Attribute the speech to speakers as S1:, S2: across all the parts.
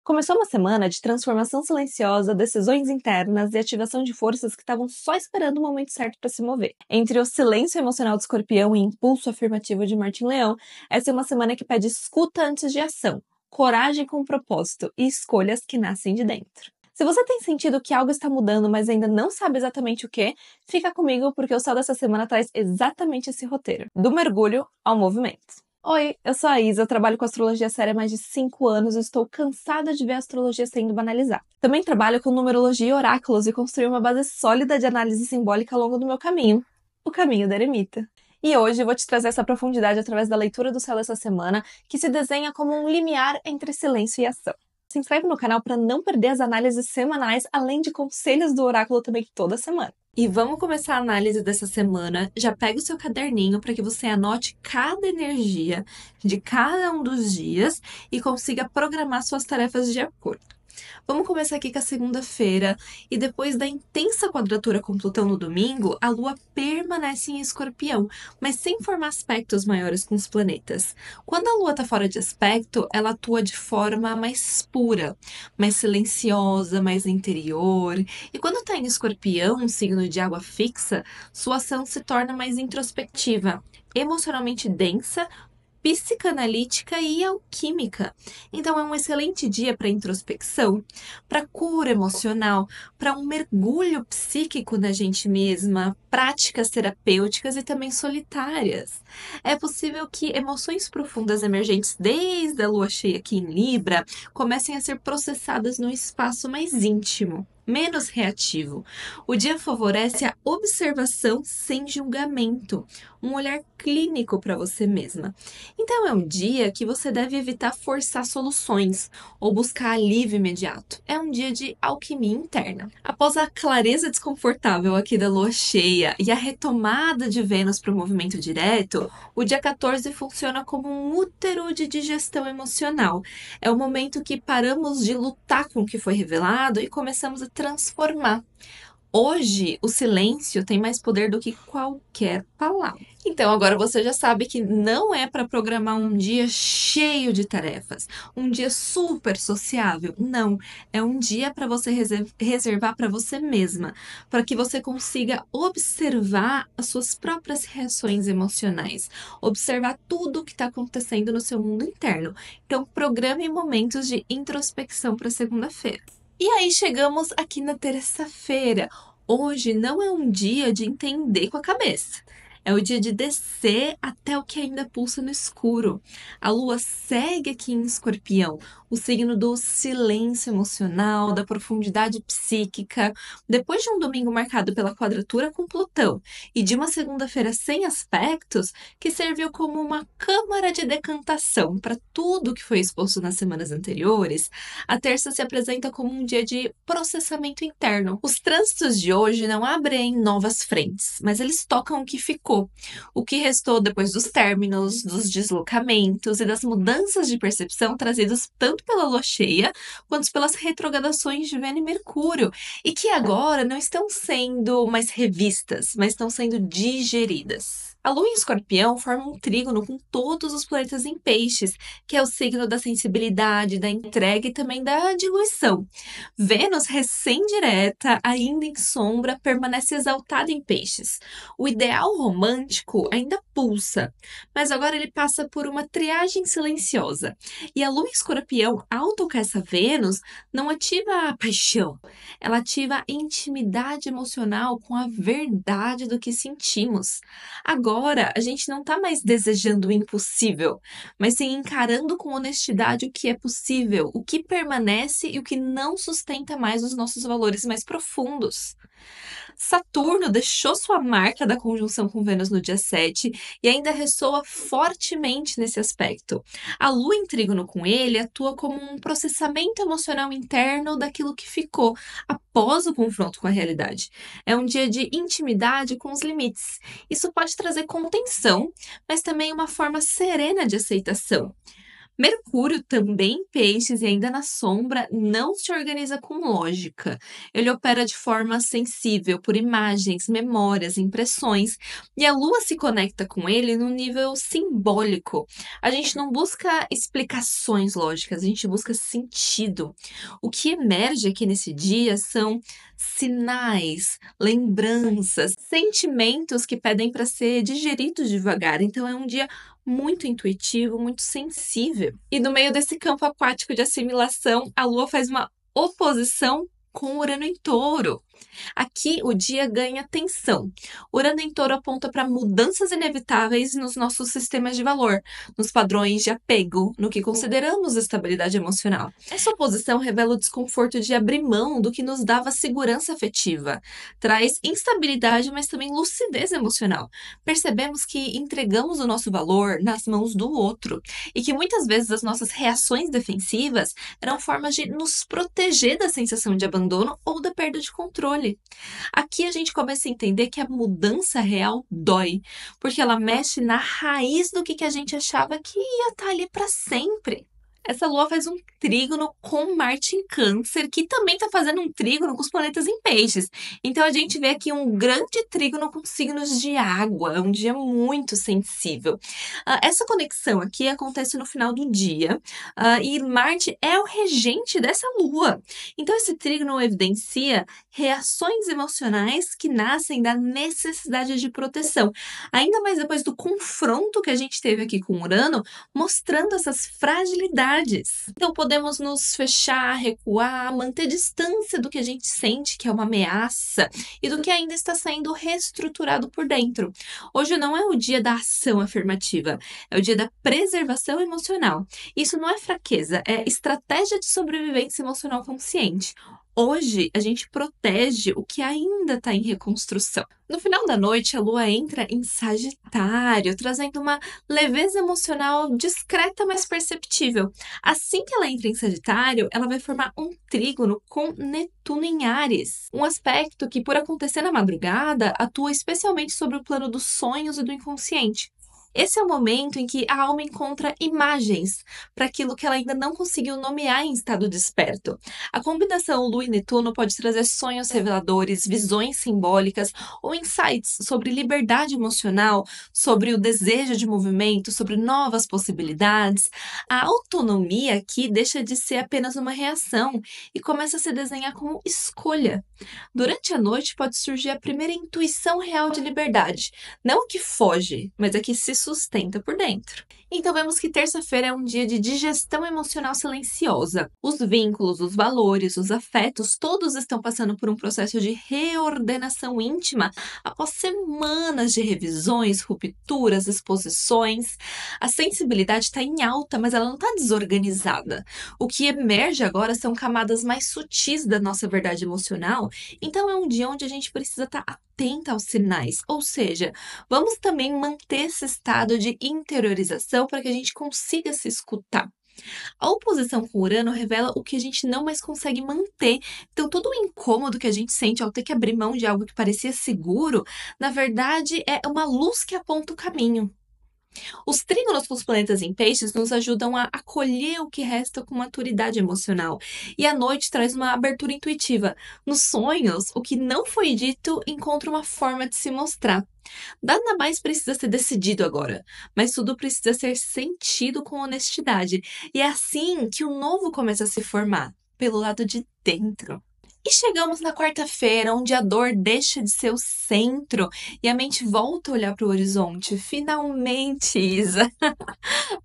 S1: Começou uma semana de transformação silenciosa, decisões internas e ativação de forças que estavam só esperando o momento certo para se mover. Entre o silêncio emocional de Escorpião e impulso afirmativo de Martim Leão, essa é uma semana que pede escuta antes de ação, coragem com propósito e escolhas que nascem de dentro. Se você tem sentido que algo está mudando, mas ainda não sabe exatamente o que, fica comigo porque o céu dessa semana traz exatamente esse roteiro, do mergulho ao movimento. Oi, eu sou a Isa, eu trabalho com astrologia séria há mais de 5 anos e estou cansada de ver a astrologia sendo banalizada. Também trabalho com numerologia e oráculos e construí uma base sólida de análise simbólica ao longo do meu caminho, o caminho da eremita. E hoje eu vou te trazer essa profundidade através da leitura do céu dessa semana, que se desenha como um limiar entre silêncio e ação. Se inscreve no canal para não perder as análises semanais, além de conselhos do oráculo também toda semana. E vamos começar a análise dessa semana. Já pega o seu caderninho para que você anote cada energia de cada um dos dias e consiga programar suas tarefas de acordo. Vamos começar aqui com a segunda-feira, e depois da intensa quadratura com Plutão no domingo, a Lua permanece em Escorpião, mas sem formar aspectos maiores com os planetas. Quando a Lua está fora de aspecto, ela atua de forma mais pura, mais silenciosa, mais interior, e quando está em Escorpião, um signo de água fixa, sua ação se torna mais introspectiva, emocionalmente densa, psicanalítica e alquímica. Então é um excelente dia para introspecção, para cura emocional, para um mergulho psíquico na gente mesma, práticas terapêuticas e também solitárias. É possível que emoções profundas emergentes desde a lua cheia aqui em Libra comecem a ser processadas num espaço mais íntimo, menos reativo. O dia favorece a observação sem julgamento, um olhar clínico para você mesma. Então é um dia que você deve evitar forçar soluções ou buscar alívio imediato. É um dia de alquimia interna. Após a clareza desconfortável aqui da lua cheia e a retomada de Vênus para o movimento direto, o dia 14 funciona como um útero de digestão emocional. É o momento que paramos de lutar com o que foi revelado e começamos a transformar. Hoje, o silêncio tem mais poder do que qualquer palavra. Então, agora você já sabe que não é para programar um dia cheio de tarefas, um dia super sociável. Não, é um dia para você reservar para você mesma, para que você consiga observar as suas próprias reações emocionais, observar tudo o que está acontecendo no seu mundo interno. Então, programe momentos de introspecção para segunda-feira. E aí chegamos aqui na terça-feira. Hoje não é um dia de entender com a cabeça. É o dia de descer até o que ainda pulsa no escuro. A lua segue aqui em Escorpião, o signo do silêncio emocional, da profundidade psíquica. Depois de um domingo marcado pela quadratura com Plutão e de uma segunda-feira sem aspectos, que serviu como uma câmara de decantação para tudo que foi exposto nas semanas anteriores, a terça se apresenta como um dia de processamento interno. Os trânsitos de hoje não abrem novas frentes, mas eles tocam o que ficou, o que restou depois dos términos, dos deslocamentos e das mudanças de percepção trazidos tanto pela lua cheia quanto pelas retrogradações de Vênus e Mercúrio, e que agora não estão sendo mais revistas, mas estão sendo digeridas. A lua em Escorpião forma um trígono com todos os planetas em Peixes, que é o signo da sensibilidade, da entrega e também da diluição. Vênus, recém-direta, ainda em sombra, permanece exaltada em Peixes. O ideal romântico ainda pulsa, mas agora ele passa por uma triagem silenciosa. E a lua em Escorpião, ao tocar essa Vênus, não ativa a paixão, ela ativa a intimidade emocional com a verdade do que sentimos. Agora, a gente não está mais desejando o impossível, mas sim encarando com honestidade o que é possível, o que permanece e o que não sustenta mais os nossos valores mais profundos. Saturno deixou sua marca da conjunção com Vênus no dia 7 e ainda ressoa fortemente nesse aspecto. A Lua em trígono com ele atua como um processamento emocional interno daquilo que ficou após o confronto com a realidade. É um dia de intimidade com os limites. Isso pode trazer contenção, mas também uma forma serena de aceitação. Mercúrio, também em peixes e ainda na sombra, não se organiza com lógica. Ele opera de forma sensível por imagens, memórias, impressões, e a Lua se conecta com ele no nível simbólico. A gente não busca explicações lógicas, a gente busca sentido. O que emerge aqui nesse dia são sinais, lembranças, sentimentos que pedem para ser digeridos devagar. Então é um dia muito intuitivo, muito sensível. E no meio desse campo aquático de assimilação, a Lua faz uma oposição com Urano em Touro. Aqui o dia ganha tensão. Urano em Touro aponta para mudanças inevitáveis nos nossos sistemas de valor, nos padrões de apego, no que consideramos estabilidade emocional. Essa oposição revela o desconforto de abrir mão do que nos dava segurança afetiva. Traz instabilidade, mas também lucidez emocional. Percebemos que entregamos o nosso valor nas mãos do outro e que muitas vezes as nossas reações defensivas eram formas de nos proteger da sensação de abandono ou da perda de controle. Aqui a gente começa a entender que a mudança real dói, porque ela mexe na raiz do que a gente achava que ia estar ali para sempre. Essa lua faz um trígono com Marte em Câncer, que também está fazendo um trígono com os planetas em Peixes. Então a gente vê aqui um grande trígono com signos de água, é um dia muito sensível. Essa conexão aqui acontece no final do dia, e Marte é o regente dessa lua. Então esse trígono evidencia reações emocionais que nascem da necessidade de proteção. Ainda mais depois do confronto que a gente teve aqui com Urano, mostrando essas fragilidades. Então podemos nos fechar, recuar, manter distância do que a gente sente que é uma ameaça e do que ainda está sendo reestruturado por dentro. Hoje não é o dia da ação afirmativa, é o dia da preservação emocional. Isso não é fraqueza, é estratégia de sobrevivência emocional consciente. Hoje, a gente protege o que ainda está em reconstrução. No final da noite, a Lua entra em Sagitário, trazendo uma leveza emocional discreta, mas perceptível. Assim que ela entra em Sagitário, ela vai formar um trígono com Netuno em Áries. Um aspecto que, por acontecer na madrugada, atua especialmente sobre o plano dos sonhos e do inconsciente. Esse é o momento em que a alma encontra imagens para aquilo que ela ainda não conseguiu nomear em estado desperto. A combinação Lua e Netuno pode trazer sonhos reveladores, visões simbólicas ou insights sobre liberdade emocional, sobre o desejo de movimento, sobre novas possibilidades. A autonomia aqui deixa de ser apenas uma reação e começa a se desenhar como escolha. Durante a noite pode surgir a primeira intuição real de liberdade, não a que foge, mas a que se sustenta por dentro. Então vemos que terça-feira é um dia de digestão emocional silenciosa. Os vínculos, os valores, os afetos, todos estão passando por um processo de reordenação íntima após semanas de revisões, rupturas, exposições. A sensibilidade está em alta, mas ela não está desorganizada. O que emerge agora são camadas mais sutis da nossa verdade emocional, então é um dia onde a gente precisa estar atenta aos sinais, ou seja, vamos também manter esse estado de interiorização para que a gente consiga se escutar. A oposição com Urano revela o que a gente não mais consegue manter. Então, todo o incômodo que a gente sente ao ter que abrir mão de algo que parecia seguro, na verdade, é uma luz que aponta o caminho. Os trígonos com os planetas em peixes nos ajudam a acolher o que resta com maturidade emocional. E a noite traz uma abertura intuitiva. Nos sonhos, o que não foi dito encontra uma forma de se mostrar. Nada mais precisa ser decidido agora, mas tudo precisa ser sentido com honestidade. E é assim que o novo começa a se formar, pelo lado de dentro. E chegamos na quarta-feira, onde a dor deixa de ser o centro e a mente volta a olhar para o horizonte. Finalmente, Isa!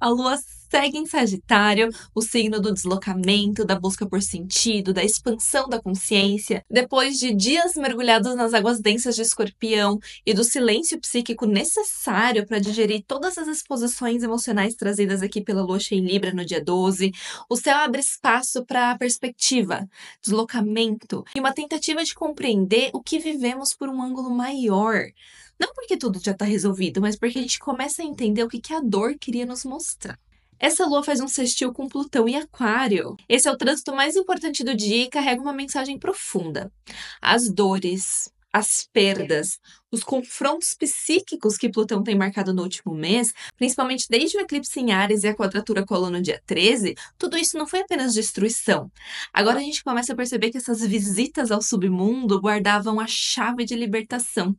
S1: A lua segue em Sagitário, o signo do deslocamento, da busca por sentido, da expansão da consciência. Depois de dias mergulhados nas águas densas de Escorpião e do silêncio psíquico necessário para digerir todas as exposições emocionais trazidas aqui pela lua cheia em Libra no dia 12, o céu abre espaço para a perspectiva, deslocamento e uma tentativa de compreender o que vivemos por um ângulo maior. Não porque tudo já está resolvido, mas porque a gente começa a entender o que a dor queria nos mostrar. Essa lua faz um sextil com Plutão em Aquário. Esse é o trânsito mais importante do dia e carrega uma mensagem profunda. As dores, as perdas, Os confrontos psíquicos que Plutão tem marcado no último mês, principalmente desde o eclipse em Áries e a quadratura com a Lua no dia 13, tudo isso não foi apenas destruição. Agora a gente começa a perceber que essas visitas ao submundo guardavam a chave de libertação.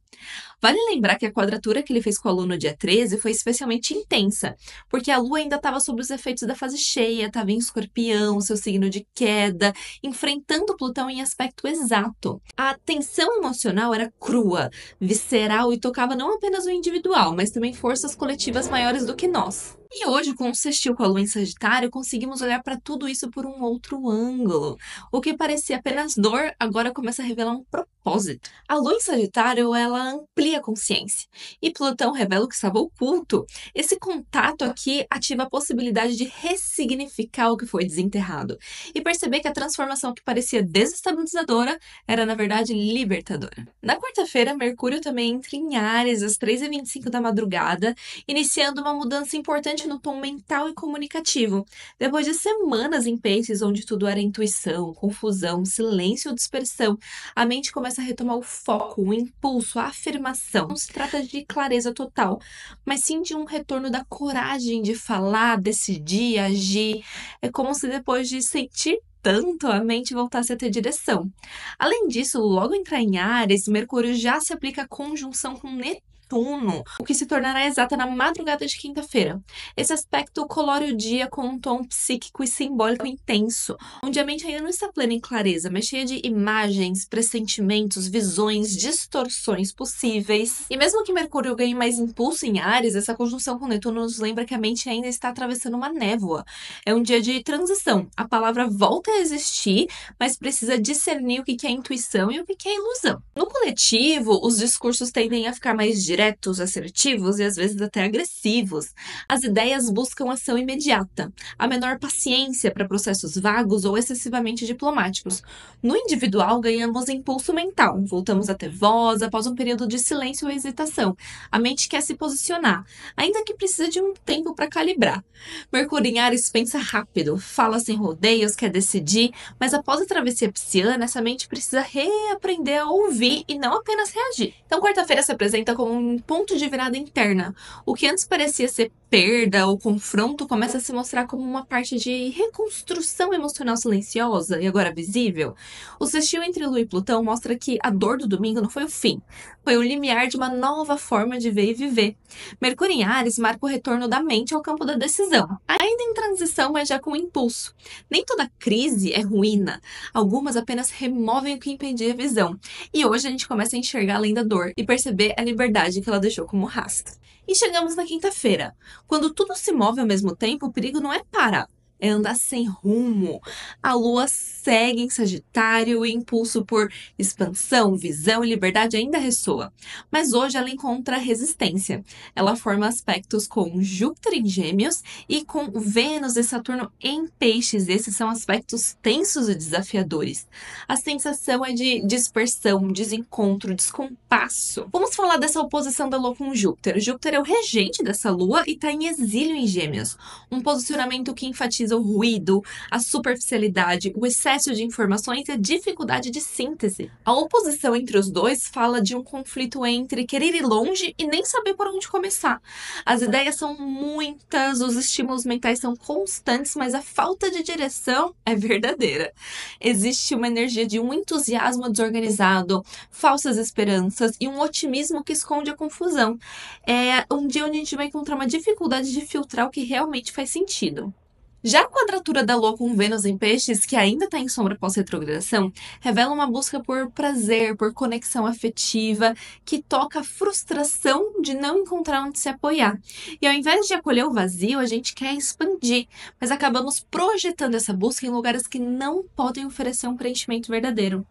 S1: Vale lembrar que a quadratura que ele fez com a Lua no dia 13 foi especialmente intensa, porque a Lua ainda estava sob os efeitos da fase cheia, estava em Escorpião, seu signo de queda, enfrentando Plutão em aspecto exato. A tensão emocional era crua, visceral e tocava não apenas o individual, mas também forças coletivas maiores do que nós. E hoje, com o sextil com a Lua em Sagitário, conseguimos olhar para tudo isso por um outro ângulo. O que parecia apenas dor, agora começa a revelar um propósito. A Lua em Sagitário, ela amplia a consciência. E Plutão revela o que estava oculto. Esse contato aqui ativa a possibilidade de ressignificar o que foi desenterrado. E perceber que a transformação que parecia desestabilizadora era, na verdade, libertadora. Na quarta-feira, Mercúrio também entra em Áries, às 3h25 da madrugada, iniciando uma mudança importante no tom mental e comunicativo. Depois de semanas em Peixes, onde tudo era intuição, confusão, silêncio ou dispersão, a mente começa a retomar o foco, o impulso, a afirmação. Não se trata de clareza total, mas sim de um retorno da coragem de falar, decidir, agir. É como se depois de sentir tanto, a mente voltasse a ter direção. Além disso, logo entrar em Áries, Mercúrio já se aplica à conjunção com Netuno, o que se tornará exata na madrugada de quinta-feira. Esse aspecto colore o dia com um tom psíquico e simbólico intenso, onde a mente ainda não está plena em clareza, mas cheia de imagens, pressentimentos, visões, distorções possíveis. E mesmo que Mercúrio ganhe mais impulso em Áries, essa conjunção com Netuno nos lembra que a mente ainda está atravessando uma névoa. É um dia de transição. A palavra volta a existir, mas precisa discernir o que é intuição e o que é ilusão. No coletivo, os discursos tendem a ficar mais diretos, assertivos e às vezes até agressivos. As ideias buscam ação imediata, a menor paciência para processos vagos ou excessivamente diplomáticos. No individual, ganhamos impulso mental, voltamos a ter voz após um período de silêncio ou hesitação. A mente quer se posicionar, ainda que precisa de um tempo para calibrar. Mercúrio em Áries pensa rápido, fala sem rodeios, quer decidir, mas após a travessia pisciana, essa mente precisa reaprender a ouvir e não apenas reagir. Então, quarta-feira se apresenta como um ponto de virada interna. O que antes parecia ser perda ou confronto começa a se mostrar como uma parte de reconstrução emocional silenciosa e agora visível. O sextil entre Lua e Plutão mostra que a dor do domingo não foi o fim, foi o limiar de uma nova forma de ver e viver. Mercúrio em Áries marca o retorno da mente ao campo da decisão, ainda em transição, mas já com impulso. Nem toda crise é ruína, algumas apenas removem o que impedia a visão. E hoje a gente começa a enxergar além da dor e perceber a liberdade que ela deixou como rastro. E chegamos na quinta-feira. Quando tudo se move ao mesmo tempo, o perigo não é parar, é andar sem rumo. A Lua segue em Sagitário, o impulso por expansão, visão e liberdade ainda ressoa. Mas hoje ela encontra resistência. Ela forma aspectos com Júpiter em Gêmeos e com Vênus e Saturno em Peixes. Esses são aspectos tensos e desafiadores. A sensação é de dispersão, desencontro, descompasso. Vamos falar dessa oposição da Lua com Júpiter. Júpiter é o regente dessa Lua e está em exílio em Gêmeos. Um posicionamento que enfatiza o ruído, a superficialidade, o excesso de informações e a dificuldade de síntese. A oposição entre os dois fala de um conflito entre querer ir longe e nem saber por onde começar. As ideias são muitas, os estímulos mentais são constantes, mas a falta de direção é verdadeira. Existe uma energia de um entusiasmo desorganizado, falsas esperanças e um otimismo que esconde a confusão. É um dia onde a gente vai encontrar uma dificuldade de filtrar o que realmente faz sentido. Já a quadratura da Lua com Vênus em Peixes, que ainda está em sombra pós-retrogradação, revela uma busca por prazer, por conexão afetiva, que toca a frustração de não encontrar onde se apoiar. E ao invés de acolher o vazio, a gente quer expandir, mas acabamos projetando essa busca em lugares que não podem oferecer um preenchimento verdadeiro.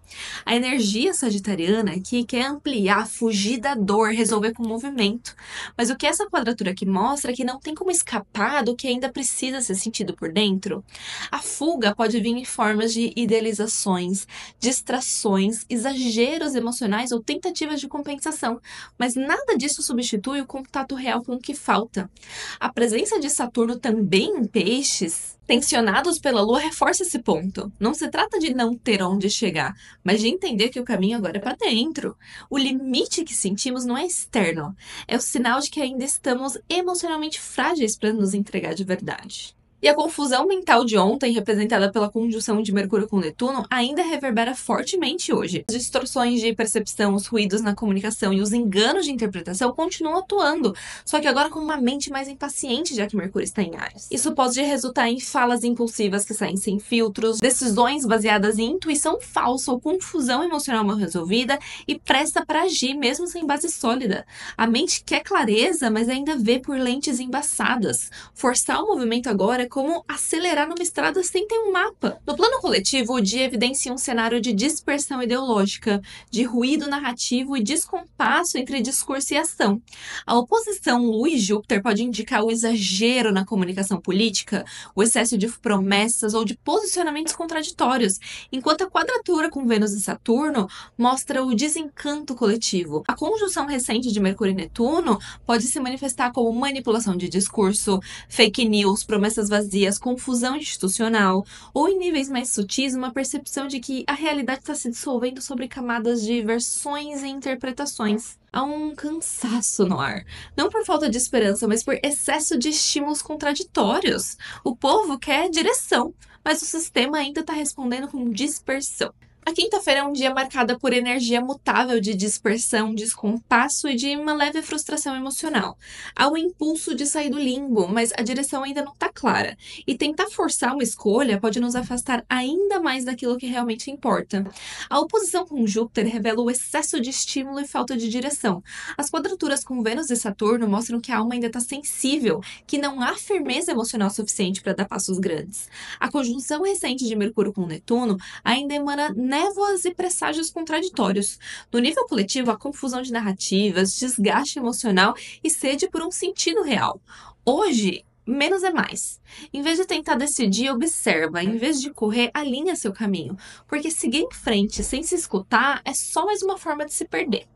S1: A energia sagitariana aqui quer ampliar, fugir da dor, resolver com movimento. Mas o que essa quadratura aqui mostra é que não tem como escapar do que ainda precisa ser sentido por por dentro? A fuga pode vir em formas de idealizações, distrações, exageros emocionais ou tentativas de compensação, mas nada disso substitui o contato real com o que falta. A presença de Saturno também em Peixes, tensionados pela Lua, reforça esse ponto. Não se trata de não ter onde chegar, mas de entender que o caminho agora é para dentro. O limite que sentimos não é externo, é o sinal de que ainda estamos emocionalmente frágeis para nos entregar de verdade. E a confusão mental de ontem, representada pela conjunção de Mercúrio com Netuno, ainda reverbera fortemente hoje. As distorções de percepção, os ruídos na comunicação e os enganos de interpretação continuam atuando, só que agora com uma mente mais impaciente, já que Mercúrio está em Áries. Isso pode resultar em falas impulsivas que saem sem filtros, decisões baseadas em intuição falsa ou confusão emocional mal resolvida e pressa para agir mesmo sem base sólida. A mente quer clareza, mas ainda vê por lentes embaçadas. Forçar o movimento agora é como acelerar numa estrada sem ter um mapa. No plano coletivo, o dia evidencia um cenário de dispersão ideológica, de ruído narrativo e descompasso entre discurso e ação. A oposição Lua e Júpiter pode indicar o exagero na comunicação política, o excesso de promessas ou de posicionamentos contraditórios, enquanto a quadratura com Vênus e Saturno mostra o desencanto coletivo. A conjunção recente de Mercúrio e Netuno pode se manifestar como manipulação de discurso, fake news, promessas vazias, confusão institucional, ou em níveis mais sutis, uma percepção de que a realidade está se dissolvendo sobre camadas de versões e interpretações. Há um cansaço no ar. Não por falta de esperança, mas por excesso de estímulos contraditórios. O povo quer direção, mas o sistema ainda está respondendo com dispersão. A quinta-feira é um dia marcado por energia mutável de dispersão, descompasso e de uma leve frustração emocional. Há o impulso de sair do limbo, mas a direção ainda não está clara. E tentar forçar uma escolha pode nos afastar ainda mais daquilo que realmente importa. A oposição com Júpiter revela o excesso de estímulo e falta de direção. As quadraturas com Vênus e Saturno mostram que a alma ainda está sensível, que não há firmeza emocional suficiente para dar passos grandes. A conjunção recente de Mercúrio com Netuno ainda emana névoas e presságios contraditórios. No nível coletivo, a confusão de narrativas, desgaste emocional e sede por um sentido real. Hoje, menos é mais. Em vez de tentar decidir, observa. Em vez de correr, alinha seu caminho. Porque seguir em frente sem se escutar é só mais uma forma de se perder.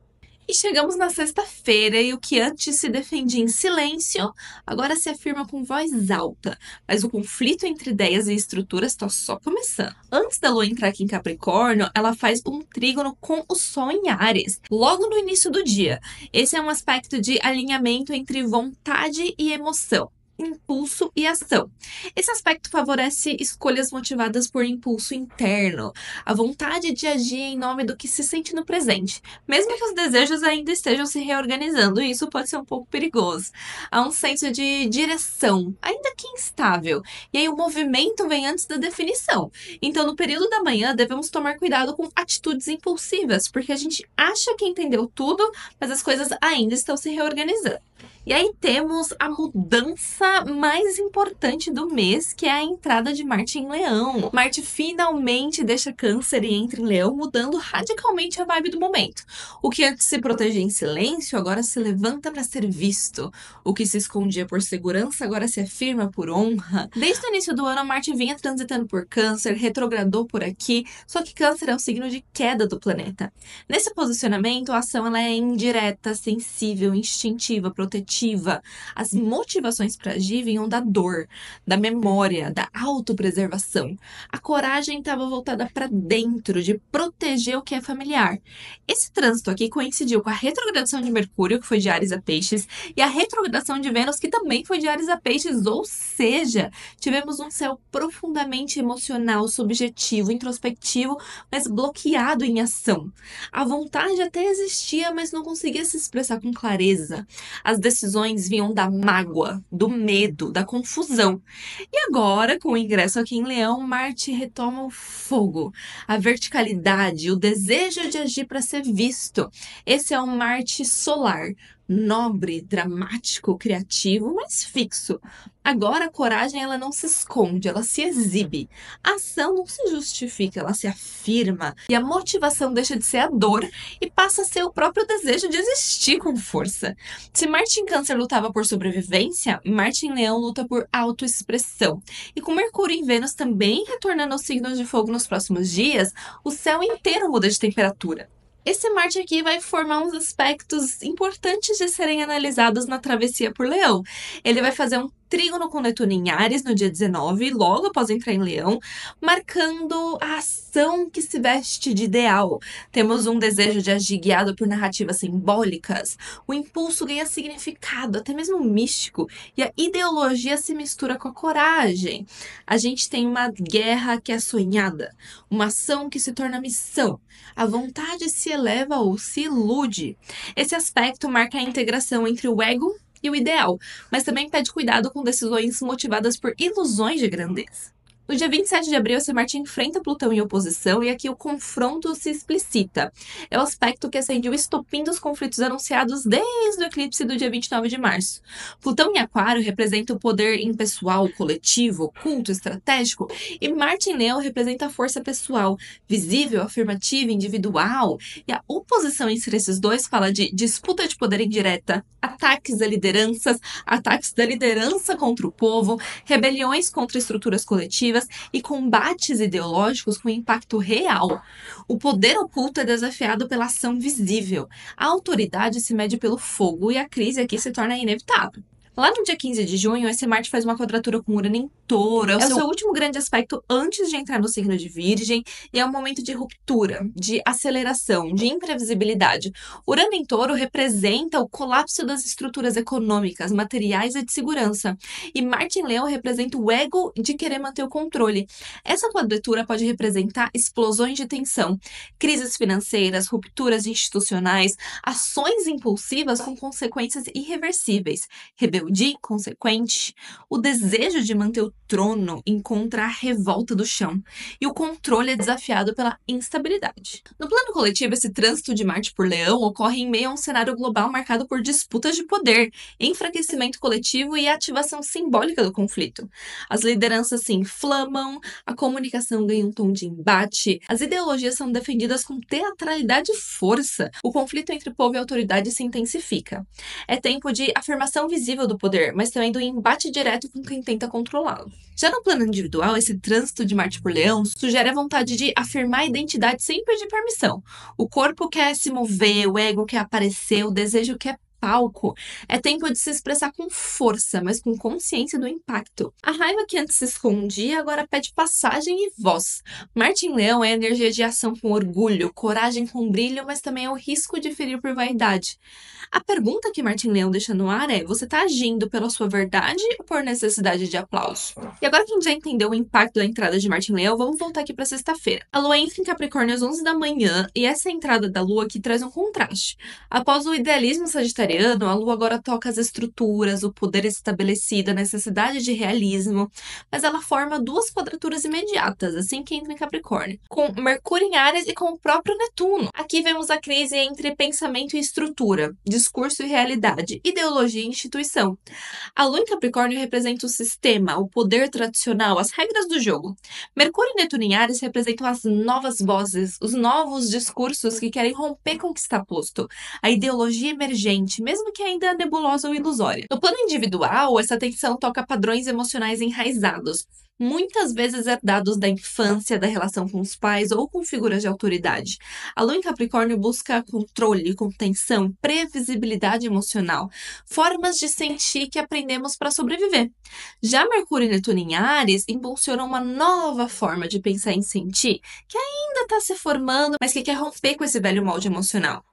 S1: E chegamos na sexta-feira e o que antes se defendia em silêncio, agora se afirma com voz alta. Mas o conflito entre ideias e estruturas está só começando. Antes da Lua entrar aqui em Capricórnio, ela faz um trígono com o Sol em Áries, logo no início do dia. Esse é um aspecto de alinhamento entre vontade e emoção, impulso e ação. Esse aspecto favorece escolhas motivadas por impulso interno, a vontade de agir em nome do que se sente no presente, mesmo que os desejos ainda estejam se reorganizando, e isso pode ser um pouco perigoso. Há um senso de direção, ainda que instável, e aí o movimento vem antes da definição. Então, no período da manhã, devemos tomar cuidado com atitudes impulsivas, porque a gente acha que entendeu tudo, mas as coisas ainda estão se reorganizando. E aí temos a mudança mais importante do mês, que é a entrada de Marte em Leão. Marte finalmente deixa Câncer e entra em Leão, mudando radicalmente a vibe do momento. O que antes se protegia em silêncio, agora se levanta para ser visto. O que se escondia por segurança, agora se afirma por honra. Desde o início do ano, Marte vinha transitando por Câncer, retrogradou por aqui, só que Câncer é o signo de queda do planeta. Nesse posicionamento, a ação ela é indireta, sensível, instintiva, protetiva. As motivações para agir vinham da dor, da memória, da autopreservação. A coragem estava voltada para dentro, de proteger o que é familiar. Esse trânsito aqui coincidiu com a retrogradação de Mercúrio, que foi de Áries a Peixes, e a retrogradação de Vênus, que também foi de Áries a Peixes, ou seja, tivemos um céu profundamente emocional, subjetivo, introspectivo, mas bloqueado em ação. A vontade até existia, mas não conseguia se expressar com clareza. As decisões vinham da mágoa, do medo, da confusão. E agora, com o ingresso aqui em Leão, Marte retoma o fogo, a verticalidade, o desejo de agir para ser visto. Esse é o Marte solar. nobre, dramático, criativo, mas fixo. Agora a coragem ela não se esconde, ela se exibe. A ação não se justifica, ela se afirma. E a motivação deixa de ser a dor e passa a ser o próprio desejo de existir com força. Se Marte em Câncer lutava por sobrevivência, Marte em Leão luta por autoexpressão. E com Mercúrio em Vênus também retornando aos signos de fogo nos próximos dias, o céu inteiro muda de temperatura. Esse Marte aqui vai formar uns aspectos importantes de serem analisados na travessia por Leão. Ele vai fazer um trígono com Netuno em Áries no dia 19, logo após entrar em Leão, marcando a ação que se veste de ideal. Temos um desejo de agir guiado por narrativas simbólicas, o impulso ganha significado, até mesmo místico, e a ideologia se mistura com a coragem. A gente tem uma guerra que é sonhada, uma ação que se torna missão, a vontade se eleva ou se ilude. Esse aspecto marca a integração entre o ego e o ideal, mas também pede cuidado com decisões motivadas por ilusões de grandeza. No dia 27 de abril, esse Marte enfrenta Plutão em oposição e aqui o confronto se explicita. É o aspecto que acende o estopim dos conflitos anunciados desde o eclipse do dia 29 de março. Plutão em Aquário representa o poder impessoal, coletivo, oculto, estratégico, e Marte em Leão representa a força pessoal, visível, afirmativa, individual. E a oposição entre esses dois fala de disputa de poder indireta, ataques da liderança contra o povo, rebeliões contra estruturas coletivas, e combates ideológicos com impacto real. O poder oculto é desafiado pela ação visível. A autoridade se mede pelo fogo e a crise aqui se torna inevitável. Lá no dia 15 de junho, esse Marte faz uma quadratura com Urano em Touro. É o seu último grande aspecto antes de entrar no signo de Virgem e é um momento de ruptura, de aceleração, de imprevisibilidade. Urano em Touro representa o colapso das estruturas econômicas, materiais e de segurança. E Marte em Leão representa o ego de querer manter o controle. Essa quadratura pode representar explosões de tensão, crises financeiras, rupturas institucionais, ações impulsivas com consequências irreversíveis, rebeldia consequente, o desejo de manter o trono encontra a revolta do chão e o controle é desafiado pela instabilidade. No plano coletivo, esse trânsito de Marte por Leão ocorre em meio a um cenário global marcado por disputas de poder, enfraquecimento coletivo e ativação simbólica do conflito. As lideranças se inflamam, a comunicação ganha um tom de embate, as ideologias são defendidas com teatralidade e força, o conflito entre povo e autoridade se intensifica. É tempo de afirmação visível do poder, mas também do embate direto com quem tenta controlá-lo. Já no plano individual, esse trânsito de Marte por Leão sugere a vontade de afirmar a identidade sem pedir permissão. O corpo quer se mover, o ego quer aparecer, o desejo quer palco. É tempo de se expressar com força, mas com consciência do impacto. A raiva que antes se escondia agora pede passagem e voz. Marte em Leão é a energia de ação com orgulho, coragem com brilho, mas também é o risco de ferir por vaidade. A pergunta que Marte em Leão deixa no ar é: você está agindo pela sua verdade ou por necessidade de aplauso? E agora que a gente já entendeu o impacto da entrada de Marte em Leão, vamos voltar aqui para sexta-feira. A Lua entra em Capricórnio às 11 da manhã e essa entrada da Lua aqui traz um contraste. Após o idealismo sagitariano, a Lua agora toca as estruturas, o poder estabelecido, a necessidade de realismo, mas ela forma duas quadraturas imediatas, assim que entra em Capricórnio, com Mercúrio em Áries e com o próprio Netuno. Aqui vemos a crise entre pensamento e estrutura, discurso e realidade, ideologia e instituição. A Lua em Capricórnio representa o sistema, o poder tradicional, as regras do jogo. Mercúrio e Netuno em Áries representam as novas vozes, os novos discursos que querem romper com o que está posto, a ideologia emergente, mesmo que ainda nebulosa ou ilusória. No plano individual, essa tensão toca padrões emocionais enraizados, muitas vezes herdados da infância, da relação com os pais ou com figuras de autoridade. A Lua em Capricórnio busca controle, contenção, previsibilidade emocional, formas de sentir que aprendemos para sobreviver. Já Mercúrio e Netuno em Áries impulsionam uma nova forma de pensar e sentir, que ainda está se formando, mas que quer romper com esse velho molde emocional.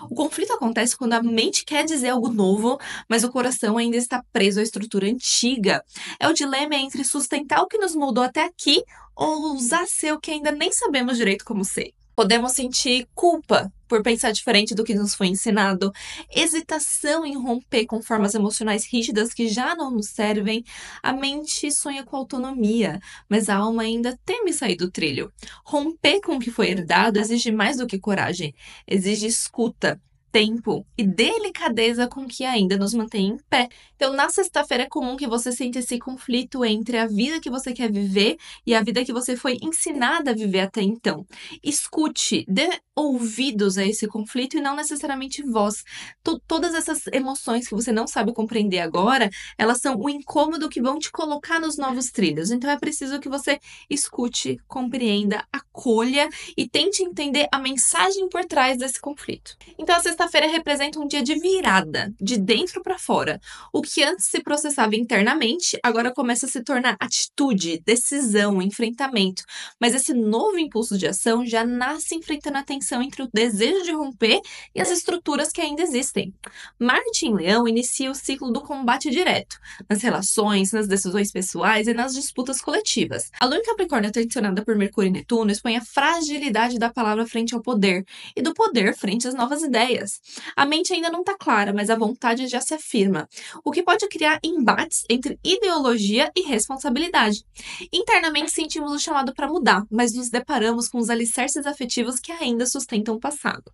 S1: O conflito acontece quando a mente quer dizer algo novo, mas o coração ainda está preso à estrutura antiga. É o dilema entre sustentar o que nos moldou até aqui ou ousar ser o que ainda nem sabemos direito como ser. Podemos sentir culpa por pensar diferente do que nos foi ensinado, hesitação em romper com formas emocionais rígidas que já não nos servem. A mente sonha com autonomia, mas a alma ainda teme sair do trilho. Romper com o que foi herdado exige mais do que coragem, exige escuta. tempo e delicadeza com que ainda nos mantém em pé. Então, na sexta-feira é comum que você sinta esse conflito entre a vida que você quer viver e a vida que você foi ensinada a viver até então. Escute, dê ouvidos a esse conflito e não necessariamente voz. Todas essas emoções que você não sabe compreender agora, elas são o incômodo que vão te colocar nos novos trilhos. Então, é preciso que você escute, compreenda, acolha e tente entender a mensagem por trás desse conflito. Então, a sexta-feira representa um dia de virada, de dentro para fora. O que antes se processava internamente, agora começa a se tornar atitude, decisão, enfrentamento. Mas esse novo impulso de ação já nasce enfrentando a tensão entre o desejo de romper e as estruturas que ainda existem. Marte em Leão inicia o ciclo do combate direto, nas relações, nas decisões pessoais e nas disputas coletivas. A Lua em Capricórnio, tensionada por Mercúrio e Netuno, expõe a fragilidade da palavra frente ao poder e do poder frente às novas ideias. A mente ainda não está clara, mas a vontade já se afirma, o que pode criar embates entre ideologia e responsabilidade. Internamente sentimos o chamado para mudar, mas nos deparamos com os alicerces afetivos que ainda sustentam o passado.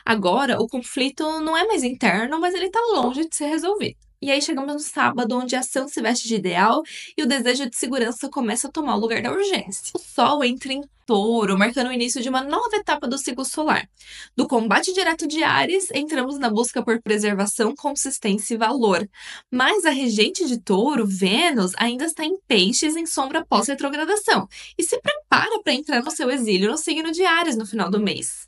S1: Agora, o conflito não é mais interno, mas ele está longe de ser resolvido. E aí chegamos no sábado, onde a ação se veste de ideal e o desejo de segurança começa a tomar o lugar da urgência. O Sol entra em Touro, marcando o início de uma nova etapa do ciclo solar. Do combate direto de Áries, entramos na busca por preservação, consistência e valor. Mas a regente de Touro, Vênus, ainda está em Peixes em sombra pós-retrogradação e se prepara para entrar no seu exílio no signo de Áries no final do mês.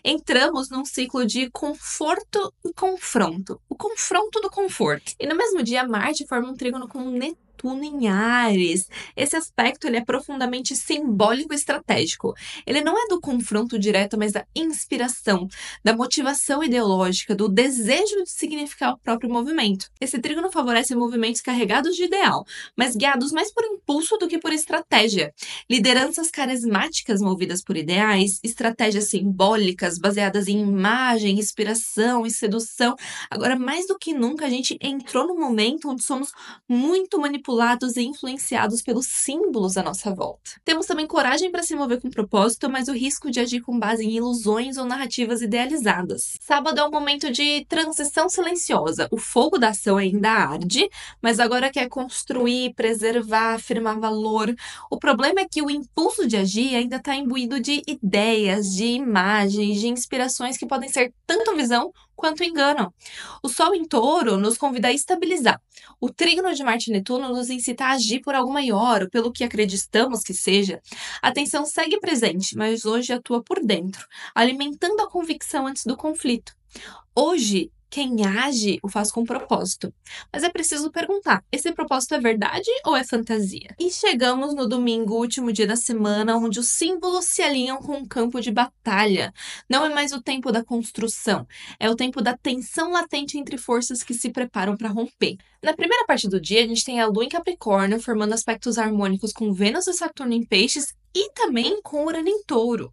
S1: Entramos num ciclo de conforto e confronto. O confronto do conforto. E no mesmo dia, Marte forma um trígono com Netuno em Áries. Esse aspecto ele é profundamente simbólico e estratégico. Ele não é do confronto direto, mas da inspiração, da motivação ideológica, do desejo de significar o próprio movimento. Esse trígono favorece movimentos carregados de ideal, mas guiados mais por impulso do que por estratégia. Lideranças carismáticas movidas por ideais, estratégias simbólicas baseadas em imagem, inspiração e sedução. Agora, mais do que nunca, a gente entrou num momento onde somos muito manipulados e influenciados pelos símbolos à nossa volta. Temos também coragem para se mover com propósito, mas o risco de agir com base em ilusões ou narrativas idealizadas. Sábado é um momento de transição silenciosa. O fogo da ação ainda arde, mas agora quer construir, preservar, afirmar valor. O problema é que o impulso de agir ainda está imbuído de ideias, de imagens, de inspirações que podem ser tanto visão quanto engano. O Sol em Touro nos convida a estabilizar. O trígono de Marte e Netuno nos incita a agir por algo maior, ou pelo que acreditamos que seja. A tensão segue presente, mas hoje atua por dentro, alimentando a convicção antes do conflito. Hoje, quem age o faz com propósito. Mas é preciso perguntar, esse propósito é verdade ou é fantasia? E chegamos no domingo, último dia da semana, onde os símbolos se alinham com o campo de batalha. Não é mais o tempo da construção, é o tempo da tensão latente entre forças que se preparam para romper. Na primeira parte do dia, a gente tem a Lua em Capricórnio, formando aspectos harmônicos com Vênus e Saturno em Peixes e também com Urano em Touro.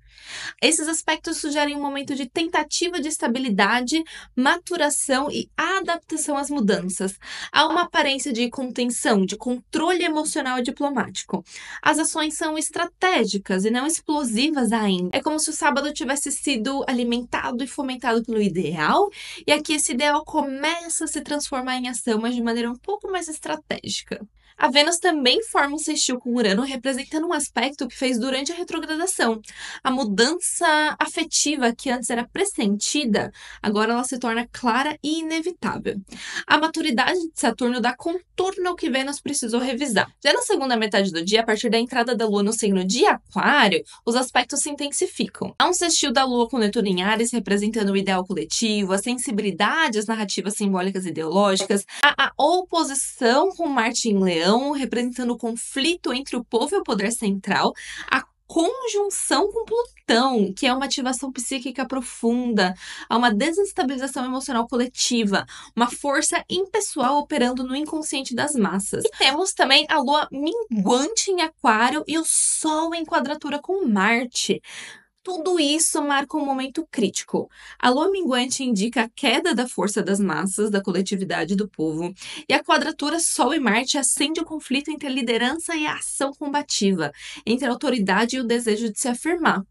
S1: Esses aspectos sugerem um momento de tentativa de estabilidade, maturação e adaptação às mudanças. Há uma aparência de contenção, de controle emocional e diplomático. As ações são estratégicas e não explosivas ainda. É como se o sábado tivesse sido alimentado e fomentado pelo ideal, e aqui esse ideal começa a se transformar em ação, mas de maneira um pouco mais estratégica. A Vênus também forma um sextil com Urano, representando um aspecto que fez durante a retrogradação. A mudança afetiva que antes era pressentida, agora ela se torna clara e inevitável. A maturidade de Saturno dá contorno ao que Vênus precisou revisar. Já na segunda metade do dia, a partir da entrada da Lua no signo de Aquário, os aspectos se intensificam. Há um sextil da Lua com Netuno em Áries, representando o ideal coletivo, a sensibilidade, as narrativas simbólicas e ideológicas. Há a oposição com Marte em Leão, representando o conflito entre o povo e o poder central, a conjunção com Plutão, que é uma ativação psíquica profunda, há uma desestabilização emocional coletiva, uma força impessoal operando no inconsciente das massas. E temos também a Lua minguante em Aquário e o Sol em quadratura com Marte. Tudo isso marca um momento crítico. A lua minguante indica a queda da força das massas, da coletividade do povo, e a quadratura Sol e Marte acende o conflito entre a liderança e a ação combativa, entre a autoridade e o desejo de se afirmar.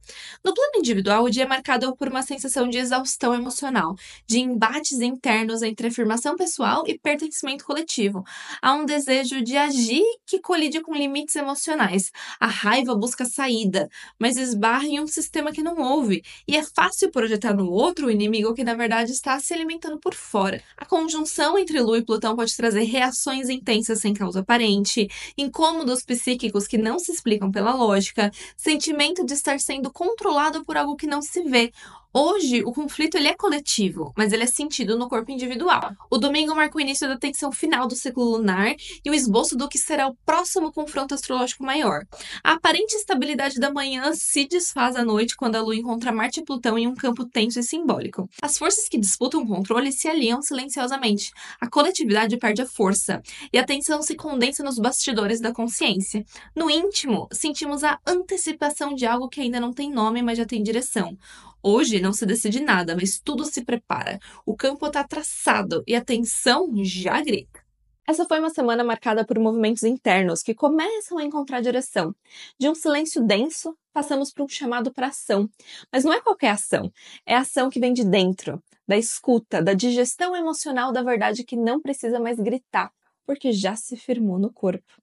S1: No plano individual, o dia é marcado por uma sensação de exaustão emocional, de embates internos entre afirmação pessoal e pertencimento coletivo. Há um desejo de agir que colide com limites emocionais. A raiva busca saída, mas esbarra em um sistema que não ouve, e é fácil projetar no outro o inimigo que na verdade está se alimentando por fora. A conjunção entre Lua e Plutão pode trazer reações intensas sem causa aparente, incômodos psíquicos que não se explicam pela lógica, sentimento de estar sendo controlado por algo que não se vê. Hoje, o conflito ele é coletivo, mas ele é sentido no corpo individual. O domingo marca o início da tensão final do ciclo lunar e o esboço do que será o próximo confronto astrológico maior. A aparente estabilidade da manhã se desfaz à noite quando a Lua encontra Marte e Plutão em um campo tenso e simbólico. As forças que disputam o controle se aliam silenciosamente. A coletividade perde a força e a tensão se condensa nos bastidores da consciência. No íntimo, sentimos a antecipação de algo que ainda não tem nome, mas já tem direção. Hoje não se decide nada, mas tudo se prepara. O campo está traçado e a tensão já grita. Essa foi uma semana marcada por movimentos internos que começam a encontrar direção. De um silêncio denso, passamos para um chamado para ação. Mas não é qualquer ação, é a ação que vem de dentro, da escuta, da digestão emocional da verdade que não precisa mais gritar, porque já se firmou no corpo.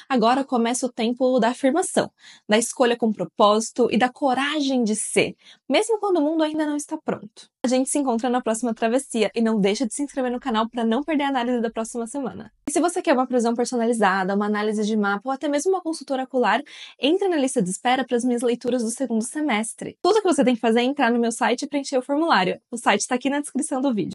S1: Agora começa o tempo da afirmação, da escolha com propósito e da coragem de ser, mesmo quando o mundo ainda não está pronto. A gente se encontra na próxima travessia e não deixa de se inscrever no canal para não perder a análise da próxima semana. E se você quer uma previsão personalizada, uma análise de mapa ou até mesmo uma consulta oracular, entre na lista de espera para as minhas leituras do segundo semestre. Tudo que você tem que fazer é entrar no meu site e preencher o formulário. O site está aqui na descrição do vídeo.